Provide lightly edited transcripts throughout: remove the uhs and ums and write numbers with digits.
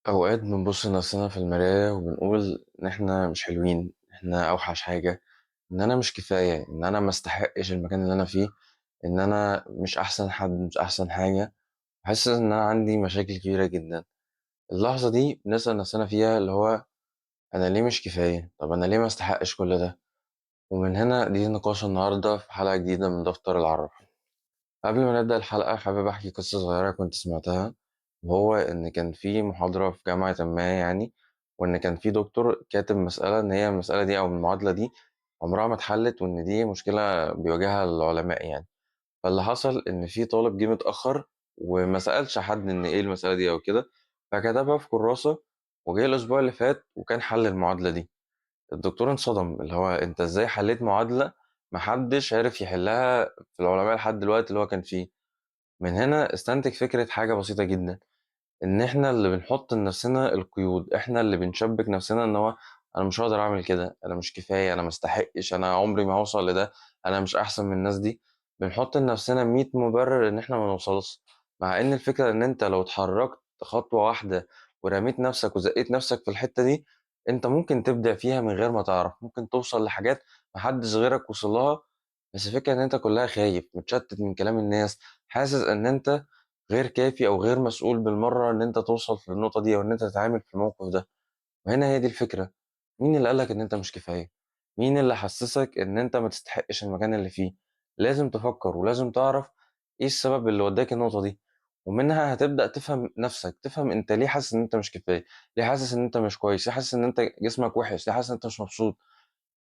أوقات بنبص لنفسنا في المراية وبنقول إن إحنا مش حلوين، إحنا أوحش حاجة، إن أنا مش كفاية، إن أنا مستحقش المكان اللي أنا فيه، إن أنا مش أحسن حد، مش أحسن حاجة. بحس إن أنا عندي مشاكل كبيرة جدا. اللحظة دي بنسأل نفسنا فيها اللي هو أنا ليه مش كفاية؟ طب أنا ليه مستحقش كل ده؟ ومن هنا دي نقاش النهاردة في حلقة جديدة من دفتر العرب. قبل ما نبدأ الحلقة حابب أحكي قصة صغيرة كنت سمعتها، وهو إن كان في محاضرة في جامعة ما يعني، وإن كان في دكتور كاتب مسألة إن هي المسألة دي أو المعادلة دي عمرها ما اتحلت، وإن دي مشكلة بيواجهها العلماء يعني. فاللي حصل إن في طالب جه متأخر وما سألش حد إن إيه المسألة دي أو كده، فكتبها في كراسة وجه الأسبوع اللي فات وكان حل المعادلة دي. الدكتور انصدم، اللي هو أنت إزاي حليت معادلة محدش عرف يحلها في العلماء لحد دلوقتي اللي هو كان فيه؟ من هنا استنتج فكرة حاجة بسيطة جدا، إن إحنا اللي بنحط لنفسنا القيود، إحنا اللي بنشبك نفسنا إن هو أنا مش هقدر أعمل كده، أنا مش كفاية، أنا مستحقش، أنا عمري ما هوصل لده، أنا مش أحسن من الناس دي. بنحط لنفسنا 100 مبرر إن إحنا ما نوصلش، مع إن الفكرة إن أنت لو اتحركت خطوة واحدة ورميت نفسك وزقيت نفسك في الحتة دي، أنت ممكن تبدع فيها من غير ما تعرف، ممكن توصل لحاجات محدش غيرك وصلها. بس الفكرة إن أنت كلها خايف متشتت من كلام الناس، حاسس إن أنت غير كافي أو غير مسؤول بالمرة إن أنت توصل في النقطة دي أو إن أنت تتعامل في الموقف ده. وهنا هي دي الفكرة، مين اللي قالك إن أنت مش كفاية؟ مين اللي حسسك إن أنت ما تستحقش المكان اللي فيه؟ لازم تفكر ولازم تعرف إيه السبب اللي وداك النقطة دي، ومنها هتبدأ تفهم نفسك، تفهم أنت ليه حاسس إن أنت مش كفاية، ليه حاسس إن أنت مش كويس، ليه حاسس إن أنت جسمك وحش، ليه حاسس إن أنت مش مبسوط.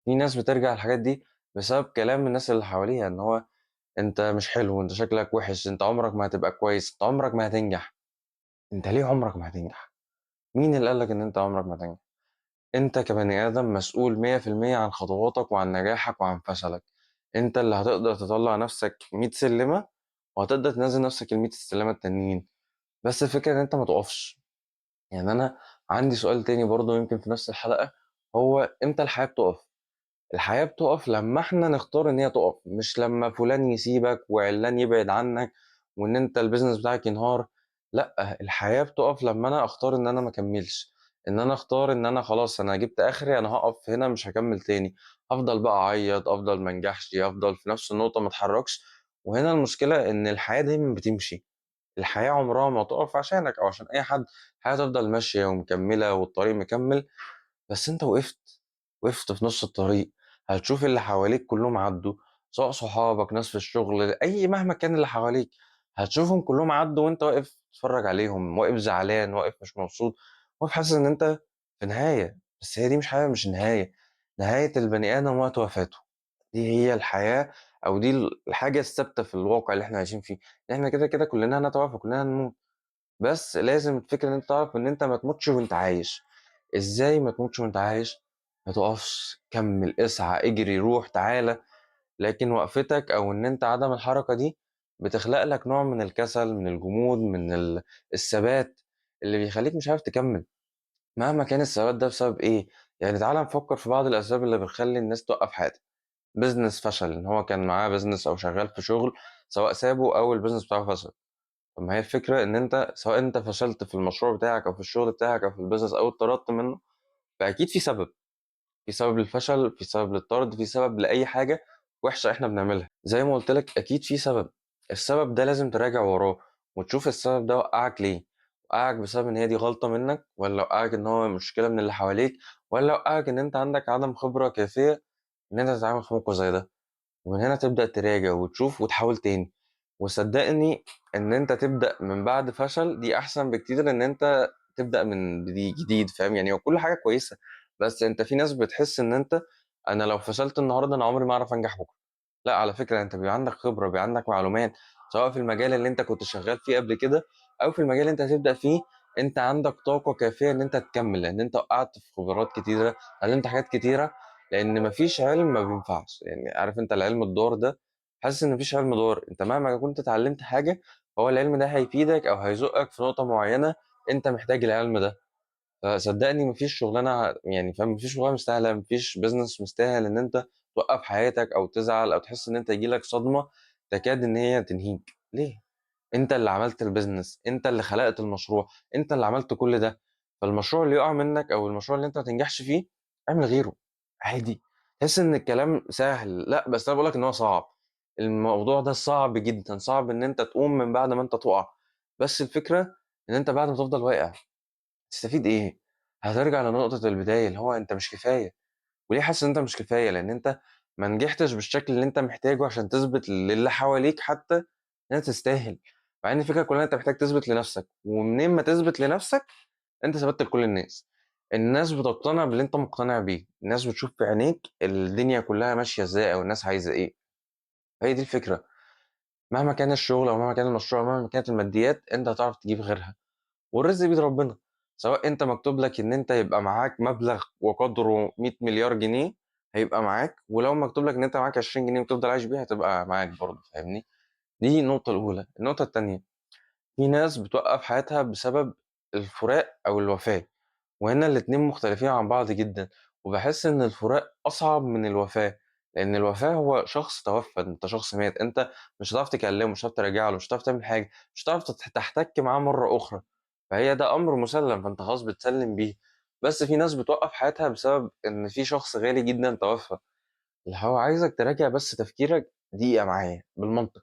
في ناس بترجع الحاجات دي بسبب كلام الناس اللي حواليها، إن هو أنت مش حلو، أنت شكلك وحش، أنت عمرك ما هتبقى كويس، أنت عمرك ما هتنجح. أنت ليه عمرك ما هتنجح؟ مين اللي قال لك إن أنت عمرك ما هتنجح؟ أنت كبني آدم مسؤول 100% عن خطواتك وعن نجاحك وعن فشلك. أنت اللي هتقدر تطلع نفسك 100 سلمة وهتقدر تنزل نفسك ال 100 السلمة التانيين. بس الفكرة إن أنت ما تقفش. يعني أنا عندي سؤال تاني برضه يمكن في نفس الحلقة، هو إمتى الحياة بتقف؟ الحياة بتقف لما احنا نختار ان هي تقف، مش لما فلان يسيبك وعلان يبعد عنك وان انت البيزنس بتاعك ينهار. لا، الحياة بتقف لما انا اختار ان انا ما اكملش، ان انا اختار ان انا خلاص انا جبت اخري، انا هقف هنا مش هكمل تاني. افضل بقى اعيط، افضل ما انجحش، افضل في نفس النقطة ما اتحركش. وهنا المشكلة ان الحياة دايما بتمشي، الحياة عمرها ما تقف عشانك او عشان اي حد. الحياة تفضل ماشية ومكملة والطريق مكمل، بس انت وقفت في نص الطريق. هتشوف اللي حواليك كلهم عدوا، سواء صحابك، ناس في الشغل، اي مهما كان اللي حواليك، هتشوفهم كلهم عدوا وانت واقف تتفرج عليهم، واقف زعلان، واقف مش مبسوط، واقف حاسس ان انت في نهاية. بس هي دي مش حاجة، مش النهاية. نهاية البني آدم وقت وفاته. دي هي الحياة، أو دي الحاجة الثابتة في الواقع اللي احنا عايشين فيه. احنا كده كده كلنا هنتوفى، كلنا هنموت. بس لازم الفكرة ان انت تعرف ان انت ما تموتش وانت عايش. ازاي ما تموتش وانت عايش؟ ما تقفش، كمل، اسعى، اجري، روح، تعالى. لكن وقفتك او ان انت عدم الحركة دي بتخلق لك نوع من الكسل، من الجمود، من الثبات اللي بيخليك مش عارف تكمل مهما كان الثبات ده بسبب ايه. يعني تعالى نفكر في بعض الاسباب اللي بتخلي الناس توقف حياتها. بيزنس فشل، ان هو كان معاه بيزنس او شغال في شغل، سواء سابه او البيزنس بتاعه فشل. طب ما هي الفكرة إن أنت سواء أنت فشلت في المشروع بتاعك أو في الشغل بتاعك أو في البيزنس أو اتطردت منه، فأكيد في سبب. في سبب للفشل، في سبب للطرد، في سبب لأي حاجة وحشة إحنا بنعملها. زي ما قلت لك أكيد في سبب. السبب ده لازم تراجع وراه وتشوف السبب ده وقعك ليه. وقعك بسبب إن هي دي غلطة منك، ولا وقعك إن هو مشكلة من اللي حواليك، ولا وقعك إن أنت عندك عدم خبرة كافية إن أنت تتعامل في موقف زي ده. ومن هنا تبدأ تراجع وتشوف وتحاول تاني. وصدقني ان انت تبدأ من بعد فشل دي احسن بكتير ان انت تبدأ من جديد. فاهم يعني؟ هو كل حاجة كويسة، بس انت في ناس بتحس ان انت انا لو فشلت النهارده انا عمري ما اعرف انجح بكره. لا، على فكرة انت بيبقى عندك خبرة، بيبقى عندك معلومات، سواء في المجال اللي انت كنت شغال فيه قبل كده او في المجال اللي انت هتبدأ فيه. انت عندك طاقة كافية ان انت تكمل، لان انت وقعت في خبرات كتيرة، اتعلمت حاجات كتيرة. لان مفيش علم ما بينفعش. يعني عارف انت العلم الدار ده؟ حاسس ان مفيش علم دار. انت مهما كنت اتعلمت حاجة، هو العلم ده هيفيدك او هيزقك في نقطة معينة انت محتاج العلم ده. فصدقني مفيش شغلانه، يعني فاهم، مفيش شغلانه مستاهله، مفيش بزنس مستاهل ان انت توقف حياتك او تزعل او تحس ان انت يجيلك صدمه تكاد ان هي تنهيك. ليه؟ انت اللي عملت البيزنس، انت اللي خلقت المشروع، انت اللي عملت كل ده. فالمشروع اللي يقع منك أو المشروع اللي أنت ما تنجحش فيه، اعمل غيره عادي. تحس إن الكلام سهل، لأ بس أنا باقول لك إن هو صعب. الموضوع ده صعب جدًا، صعب إن أنت تقوم من بعد ما أنت تُقع. بس الفكرة إن أنت بعد ما تفضل واقع تستفيد إيه؟ هترجع لنقطة البداية اللي هو أنت مش كفاية. وليه حاسس إن أنت مش كفاية؟ لإن أنت ما نجحتش بالشكل اللي أنت محتاجه عشان تثبت للي حواليك حتى إن أنت تستاهل. مع إن الفكرة كلها أنت محتاج تثبت لنفسك، ومنين ما تثبت لنفسك أنت ثبتت لكل الناس. الناس بتقتنع باللي أنت مقتنع بيه، الناس بتشوف في عينيك الدنيا كلها ماشية إزاي أو الناس عايزة إيه. هي دي الفكرة. مهما كان الشغل أو مهما كان المشروع أو مهما كانت الماديات أنت هتعرف تجيب غيرها. والرزق بيد ربنا. سواء أنت مكتوب لك إن أنت يبقى معاك مبلغ وقدره 100 مليار جنيه هيبقى معاك، ولو مكتوب لك إن أنت معاك 20 جنيه وتفضل عايش بيها هتبقى معاك برضه، فاهمني؟ دي النقطة الأولى. النقطة التانية، في ناس بتوقّف حياتها بسبب الفراق أو الوفاة، وهنا الاتنين مختلفين عن بعض جدًا. وباحس إن الفراق أصعب من الوفاة، لإن الوفاة هو شخص توفى، أنت شخص مات، أنت مش هتعرف تكلمه، مش هتعرف تراجع له، مش هتعرف تعمل حاجة، مش هتعرف تحتك معاه مرة أخرى. فهي ده أمر مسلم، فأنت خلاص بتسلِّم بيه. بس في ناس بتوقّف حياتها بسبب إن في شخص غالي جدًا توفى. اللي هو عايزك تراجع بس تفكيرك دقيقة معايا بالمنطق.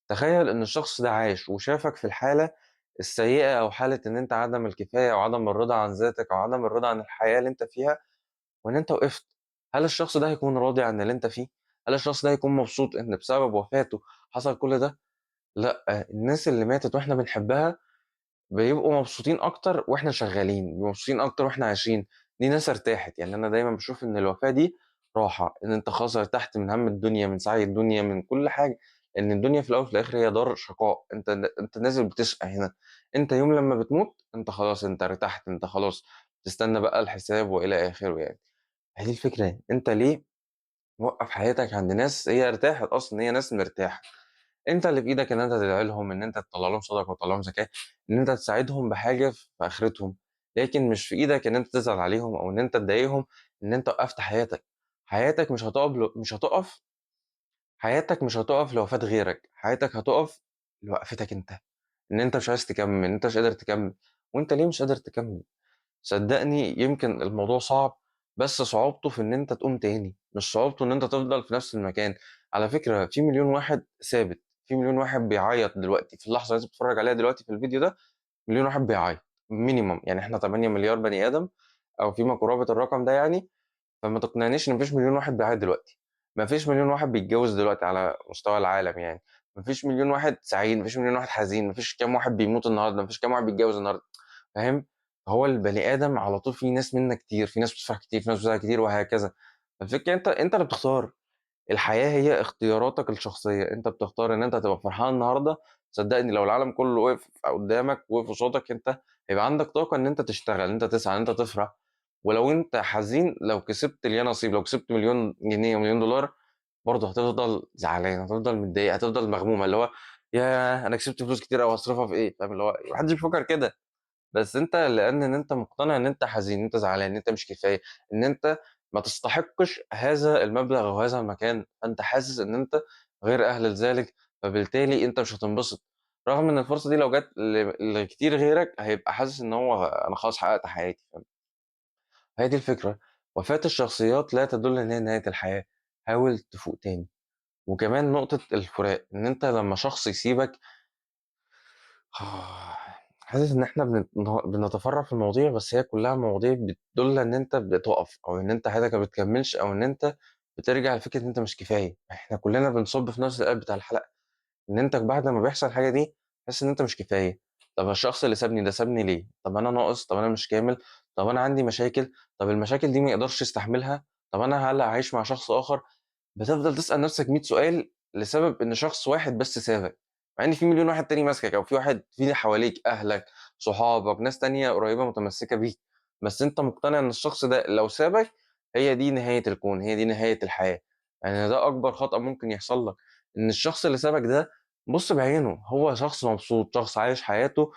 تخيل إن الشخص ده عاش وشافك في الحالة السيئة أو حالة إن أنت عدم الكفاية أو عدم الرضا عن ذاتك أو عدم الرضا عن الحياة اللي أنت فيها، وإن أنت وقفت. هل الشخص ده هيكون راضي عن اللي أنت فيه؟ هل الشخص ده هيكون مبسوط إن بسبب وفاته حصل كل ده؟ لأ. الناس اللي ماتت وإحنا بنحبها بيبقوا مبسوطين أكتر وإحنا شغالين، بيبقوا مبسوطين أكتر وإحنا عايشين. دي ناس ارتاحت. يعني أنا دايمًا باشوف إن الوفاة دي راحة، إن أنت خلاص ارتحت من هَم الدنيا، من سعي الدنيا، من كل حاجة. لإن الدنيا في الأول وفي الآخر هي دار شقاء، أنت نازل بتشقى هنا. أنت يوم لمّا بتموت أنت خلاص أنت ارتحت، أنت خلاص تستنى بقى الحساب وإلى آخره يعني. هي دي الفكرة. أنت ليه موقّف حياتك عند ناس هي ارتاحت أصلًا، هي ناس مرتاحة. أنت اللي في إيدك إن أنت تدعي لهم، إن أنت تطلّع لهم صدقة وتطلّع لهم زكاة، إن أنت تساعدهم بحاجة في آخرتهم. لكن مش في إيدك إن أنت تزعل عليهم أو إن أنت تضايقهم إن أنت وقّفت حياتك. حياتك مش هتُقف لوفاة غيرك. حياتك هتُقف لوقفتك أنت. إن أنت مش عايز تكمّل، إن أنت مش قادر تكمّل. وأنت ليه مش قادر تكمّل؟ صدّقني يمكن الموضوع صعب، بس صعوبته في إن أنت تقوم تاني، مش صعوبته إن أنت تفضل في نفس المكان. على فكرة في مليون واحد ثابت، في مليون واحد بيعيّط دلوقتي، في اللحظة اللي أنت بتتفرّج عليها دلوقتي في الفيديو ده، مليون واحد بيعيّط minimum. يعني إحنا 8 مليار بني آدم أو فيما قرابة الرقم ده يعني. فما تقنعنيش إن ما فيش مليون واحد بيعيّط دلوقتي، ما فيش مليون واحد بيتجوّز دلوقتي على مستوى العالم يعني، ما فيش مليون واحد سعيد، ما فيش مليون واحد حزين، ما فيش كام واحد بيموت النهارده، ما فيش كام واحد بيتجوّز النهارده. فاهم؟ هو البني آدم على طول في ناس منا كتير، في ناس بتفرح كتير، في ناس بتزعل كتير وهكذا. فالفكرة أنت اللي بتختار. الحياة هي اختياراتك الشخصية. أنت بتختار إن أنت تبقى فرحان النهارده. صدّقني لو العالم كله وقف قدّامك، وقف قصادك، أنت هيبقى عندك طاقة إن أنت تشتغل، إن أنت تسعى، إن أنت تفرح. ولو أنت حزين، لو كسبت اليا نصيب، لو كسبت مليون جنيه ومليون دولار، برضه هتفضل زعلان، هتفضل متضايق، هتفضل مغموم، اللي هو ياه! أنا كسبت فلوس كتير أوي هاصرفها في إيه؟ فاهم؟ اللي هو ما حدش بيفكّر كده. بس أنت لأن إن أنت مقتنع إن أنت حزين، إن أنت زعلان، إن أنت مش كفاية، إن أنت ما تستحقش هذا المبلغ أو هذا المكان. فأنت حاسس إن أنت غير أهل لذلك، فبالتالي أنت مش هتنبسط. رغم إن الفرصة دي لو جات لكتير غيرك هيبقى حاسس إن هو أنا خلاص حققت حياتي، فاهم؟ فهي دي الفكرة. وفاة الشخصيات لا تدل إن هي نهاية الحياة. حاول تفوق تاني. وكمان نقطة الفراق، إن أنت لمّا شخص يسيبك حاسس إن إحنا بنتفرّع في المواضيع، بس هي كلّها مواضيع بتدُل إن أنت بتُقف أو إن أنت حياتك ما بتكمّلش أو إن أنت بترجع لفكرة إن أنت مش كفاية. إحنا كلّنا بنصُب في نفس القالب بتاع الحلقة. إن أنت بعد ما بيحصل الحاجة دي تحس إن أنت مش كفاية. طَب الشخص اللي سابني ده سابني ليه؟ طَب أنا ناقص؟ طَب أنا مش كامل؟ طَب أنا عندي مشاكل؟ طَب المشاكل دي ما يقدرش يستحملها؟ طَب أنا هل هاعيش مع شخص آخر؟ بتفضل تسأل نفسك 100 سؤال لسبب إن شخص واحد بس سابك. مع إن في مليون واحد تاني ماسكك أو في واحد في حواليك أهلك، صحابك، ناس تانية قريبة متمسكة بيك. بس أنت مقتنع إن الشخص ده لو سابك هي دي نهاية الكون، هي دي نهاية الحياة. يعني ده أكبر خطأ ممكن يحصل لك. إن الشخص اللي سابك ده بُص بعينه، هو شخص مبسوط، شخص عايش حياته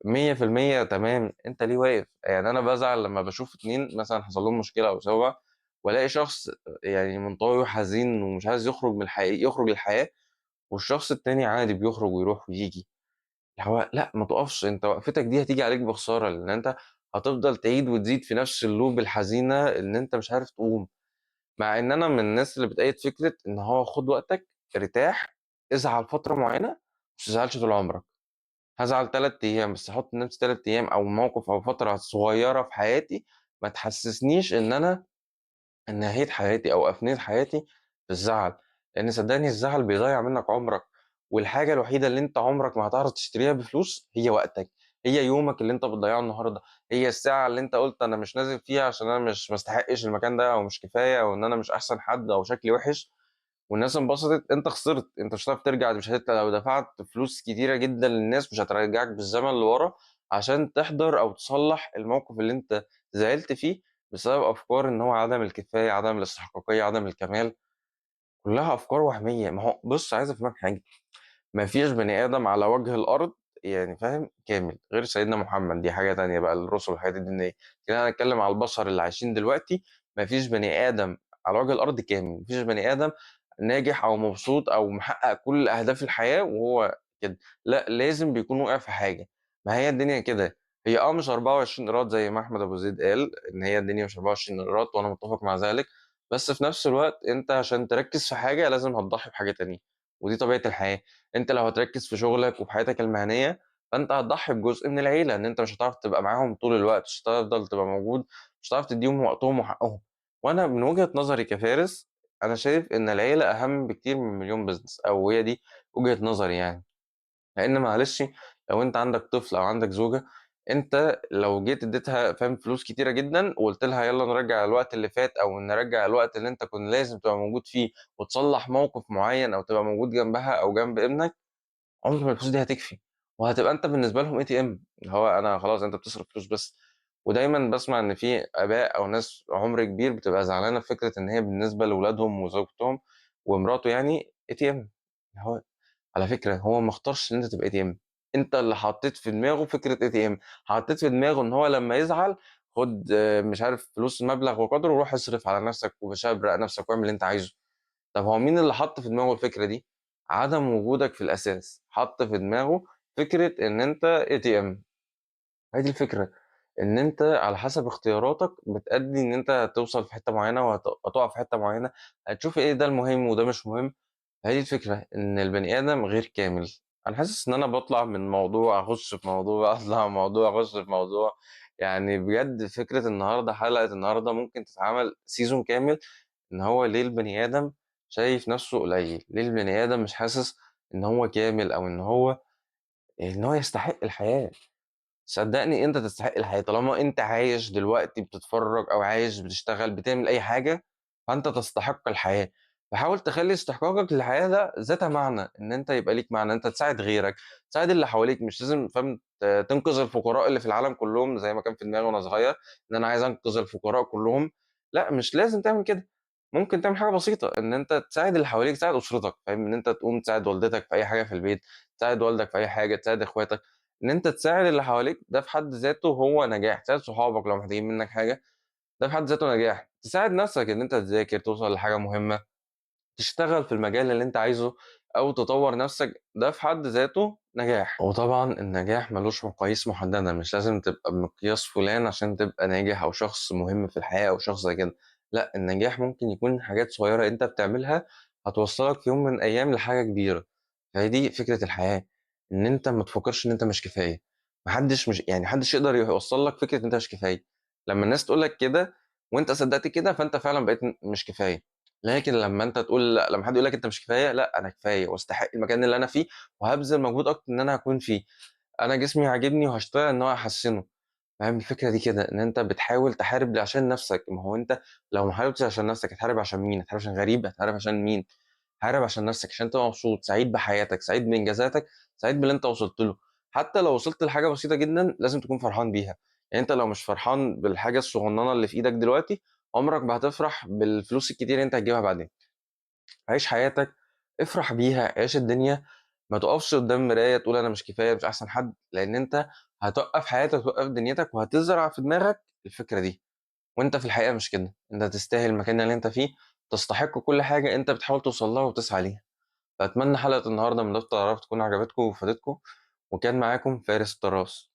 100% تمام. أنت ليه واقف؟ يعني أنا بازعل لمّا باشوف 2 مثلًا حصل لهم مشكلة أو سوا، والاقي شخص يعني منطوي وحزين ومش عايز يخرج للحياة، والشخص التاني عادي بيخرج ويروح وييجي. اللي هو لأ، ما تُقفش. أنت وقفتك دي هتيجي عليك بخسارة، لإن أنت هتفضل تعيد وتزيد في نفس اللوب الحزينة إن أنت مش عارف تقوم. مع إن أنا من الناس اللي بتأيد فكرة إن هو خد وقتك، ارتاح، ازعل فترة معينة، مش تزعلش طول عمرك. هازعل 3 أيام، بس أحُط لنفسي 3 أيام أو موقف أو فترة صغيّرة في حياتي ما تحسّسنيش إن أنا نهيت حياتي أو أفنيت حياتي في الزعل، لإن صدّقني الزعل بيضيّع منّك عُمرك، والحاجة الوحيدة اللي أنت عُمرك ما هتعرف تشتريها بفلوس هي وقتك، هي يومك اللي أنت بتضيّعه النهارده، هي الساعة اللي أنت قُلت أنا مش نازل فيها عشان أنا مش ما استحقش المكان ده أو مش كفاية أو إن أنا مش أحسن حد أو شكلي وِحِش. والناس انبسطت، أنت خسرت، أنت مش هتعرف ترجع، مش أنت لو دفعت فلوس كتيرة جدًا للناس مش هترجّعك بالزمن لورا عشان تحضر أو تصلّح الموقف اللي أنت زعلت فيه بسبب أفكار إن هو عدم الكفاية، عدم الاستحقاقية، عدم الكمال، كلّها أفكار وهمية. ما هو بُص عايز أفهمك حاجة، ما فيش بني آدم على وجه الأرض يعني فاهم، كامل، غير سيدنا محمد دي حاجة تانية بقى الرسل والحاجات الدينية، خلّينا نتكلم على البشر اللي عايشين دلوقتي، ما فيش بني آدم على وجه الأرض كامل، ما فيش بني آدم ناجح أو مبسوط أو محقق كل أهداف الحياة وهو كده، لأ لازم بيكون واقع في حاجة، ما هي الدنيا كده، هي مش 24 قيراط زي ما أحمد أبو زيد قال، إن هي الدنيا مش 24 قيراط وأنا متّفق مع ذلك، بس في نفس الوقت أنت عشان تركّز في حاجة لازم هتضحي بحاجة تانية، ودي طبيعة الحياة. أنت لو هتركّز في شغلك وفي حياتك المهنية، فأنت هتضحّي بجزء من العيلة، إن أنت مش هتعرف تبقى معاهم طول الوقت، مش هتفضل تبقى موجود، مش هتعرف تدّيهم وقتهم وحقّهم. وأنا من وجهة نظري كفارس، أنا شايف إن العيلة أهم بكتير من مليون business أو هي دي وجهة نظري يعني. لإن معلش لو أنت عندك طفل أو عندك زوجة، أنت لو جيت اديتها فاهم فلوس كتيرة جدًا وقُلت لها يالّا نرجّع الوقت اللي فات أو نرجّع الوقت اللي أنت كنت لازم تبقى موجود فيه وتصلّح موقف معيّن أو تبقى موجود جنبها أو جنب ابنك، عمر ما الفلوس دي هتكفي، وهتبقى أنت بالنسبة لهم ATM اللي هو أنا خلاص أنت بتصرف فلوس بس. ودايمًا باسمع إن في آباء أو ناس عُمر كبير بتبقى زعلانة في فكرة إن هي بالنسبة لولادهم وزوجتهم ومراته يعني ATM، اللي هو على فكرة هو ما اختارش إن أنت تبقى ATM، أنت اللي حطيت في دماغه فكرة ATM، حطيت في دماغه إن هو لمّا يزعل خُد مش عارف فلوس مبلغ وقدره وروح اصرف على نفسك وشبرق نفسك واعمل اللي أنت عايزه. طب هو مين اللي حَط في دماغه الفكرة دي؟ عدم وجودك في الأساس، حَط في دماغه فكرة إن أنت ATM، هي دي الفكرة، إن أنت على حسب اختياراتك بتأدّي إن أنت هتوصل في حتّة معيّنة هتُقع في حتّة معيّنة، هتشوف إيه ده المهم وده مش مهم، هي دي الفكرة، إن البني آدم غير كامل. أنا حاسس إن أنا باطلع من موضوع أخُش في موضوع، أطلع من موضوع أخُش في موضوع، يعني بجد فكرة النهارده حلقة النهارده ممكن تتعمل season كامل، إن هو ليه البني آدم شايف نَفْسه قليل، ليه البني آدم مش حاسس إن هو كامل أو إن هو يستحق الحياة. صدّقني أنت تستحق الحياة، طالما أنت عايش دلوقتي بتتفرّج أو عايش بتشتغل بتعمل أي حاجة، فأنت تستحق الحياة، فحاول تخلّي استحقاقك للحياة ده ذات معنى، إن أنت يبقى ليك معنى، أنت تساعد غيرك، تساعد اللي حواليك، مش لازم فاهم تنقذ الفقراء اللي في العالم كلّهم زي ما كان في دماغي وأنا صغير، إن أنا عايز أنقذ الفقراء كلّهم، لأ مش لازم تعمل كده، ممكن تعمل حاجة بسيطة، إن أنت تساعد اللي حواليك، تساعد أسرتك، فاهم، إن أنت تقوم تساعد والدتك في أي حاجة في البيت، تساعد والدك في أي حاجة، تساعد إخواتك. إن أنت تساعد اللي حواليك ده في حد ذاته هو نجاح، تساعد صحابك لو محتاجين منّك حاجة، ده في حد ذاته نجاح، تساعد نَفْسك إن أنت تذاكر، توصل لحاجة مهمة، تشتغل في المجال اللي أنت عايزه أو تطوّر نَفْسك، ده في حد ذاته نجاح. وطبعًا النجاح ما لوش مقاييس محددة، مش لازم تبقى بمقياس فلان عشان تبقى ناجح أو شخص مهم في الحياة أو شخص زي كده، لأ النجاح ممكن يكون حاجات صغيرة أنت بتعملها هتوصّلك في يوم من الأيام لحاجة كبيرة، فهي دي فكرة الحياة، إن أنت ما تفكّرش إن أنت مش كفاية، ما حدّش يقدر يوصّل لك فكرة إن أنت مش كفاية، لمّا الناس تقول لك كده وأنت صدّقت كده فأنت فعلًا بقيت مش كفاية. لكن لمّا أنت تقول لأ، لمّا حد يقول لك أنت مش كفاية، لأ أنا كفاية واستحق المكان اللي أنا فيه، وهابذل مجهود أكتر إن أنا أكون فيه، أنا جسمي عاجبني وهاشتغل إن هو أحسّنه، فاهم الفكرة دي كده، إن أنت بتحاول تحارب عشان نَفْسك، ما هو أنت لو ما حاربتش عشان نَفْسك هتحارب عشان مين؟ هتحارب عشان غريب؟ هتحارب عشان مين؟ حارب عشان نَفْسك، عشان تبقى مبسوط، سعيد بحياتك، سعيد بإنجازاتك، سعيد باللي أنت وصلت له، حتى لو وصلت لحاجة بسيطة جدًا لازم تكون فرحان بيها، يعني أنت لو مش فرحان بالحاجة الصغنّنة اللي في إيدك دلوقتي، عمرك ما هتفرح بالفلوس الكتير اللي أنت هتجيبها بعدين. عيش حياتك، افرح بيها، عيش الدنيا، ما تقفش قدّام مراية تقول أنا مش كفاية، مش أحسن حد، لإن أنت هتوقّف حياتك وتوقّف دنيتك وهتزرع في دماغك الفكرة دي، وأنت في الحقيقة مش كده، أنت تستاهل المكان اللي أنت فيه، تستحق كل حاجة أنت بتحاول توصل لها وتسعى ليها. فأتمنى حلقة النهارده من لافت عرف تكون عجبتكم وفادتكم، وكان معاكم فارس الطراز.